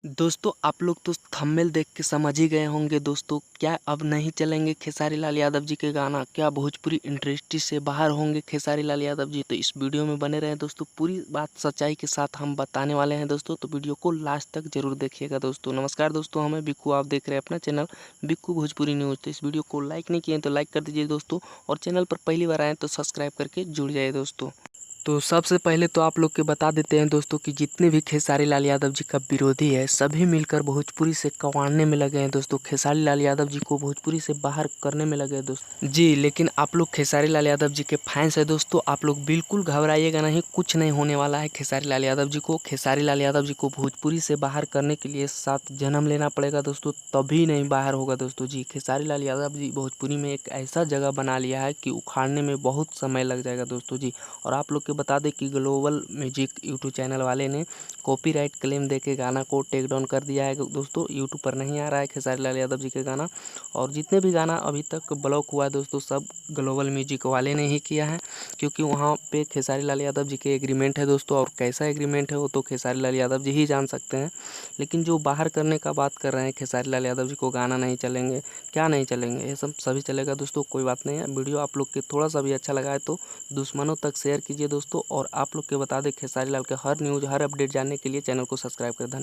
दोस्तों आप लोग तो थंबनेल देख के समझ ही गए होंगे दोस्तों, क्या अब नहीं चलेंगे खेसारी लाल यादव जी के गाना? क्या भोजपुरी इंडस्ट्री से बाहर होंगे खेसारी लाल यादव जी? तो इस वीडियो में बने रहें दोस्तों, पूरी बात सच्चाई के साथ हम बताने वाले हैं दोस्तों, तो वीडियो को लास्ट तक जरूर देखिएगा दोस्तों। नमस्कार दोस्तों, हमें बिक्कू, आप देख रहे हैं अपना चैनल बिक्कू भोजपुरी न्यूज़। तो इस वीडियो को लाइक नहीं किए तो लाइक कर दीजिए दोस्तों, और चैनल पर पहली बार आए तो सब्सक्राइब करके जुड़ जाइए दोस्तों। तो सबसे पहले तो आप लोग के बता देते हैं दोस्तों कि जितने भी खेसारी लाल यादव जी का विरोधी है, सभी मिलकर भोजपुरी से कवाड़ने में लगे हैं दोस्तों। खेसारी लाल यादव जी को भोजपुरी से बाहर करने में लगे हैं दोस्तों जी। लेकिन आप लोग खेसारी लाल यादव जी के फैंस है दोस्तों, आप लोग बिल्कुल घबराइएगा नहीं, कुछ नहीं होने वाला है खेसारी लाल यादव जी को। खेसारी लाल यादव जी को भोजपुरी से बाहर करने के लिए 7 जन्म लेना पड़ेगा दोस्तों, तभी नहीं बाहर होगा दोस्तों जी। खेसारी लाल यादव जी भोजपुरी में एक ऐसा जगह बना लिया है कि उखाड़ने में बहुत समय लग जाएगा दोस्तों जी। और आप लोग के बता दें कि ग्लोबल म्यूजिक यूट्यूब चैनल वाले ने कॉपीराइट क्लेम देके गाना को टेक डाउन कर दिया है दोस्तों। यूट्यूब पर नहीं आ रहा है खेसारी लाल यादव जी के गाना, और जितने भी गाना अभी तक ब्लॉक हुआ है दोस्तों, सब ग्लोबल म्यूजिक वाले ने ही किया है, क्योंकि वहाँ पे खेसारी लाल यादव जी के एग्रीमेंट है दोस्तों। और कैसा एग्रीमेंट है वो तो खेसारी लाल यादव जी ही जान सकते हैं। लेकिन जो बाहर करने का बात कर रहे हैं खेसारी लाल यादव जी को, गाना नहीं चलेंगे, क्या नहीं चलेंगे, ये सब सभी चलेगा दोस्तों, कोई बात नहीं है। वीडियो आप लोग के थोड़ा सा भी अच्छा लगा है तो दुश्मनों तक शेयर कीजिए दोस्तों। और आप लोग के बता दें खेसारी लाल के हर न्यूज़, हर अपडेट जानने के लिए चैनल को सब्सक्राइब कर दें।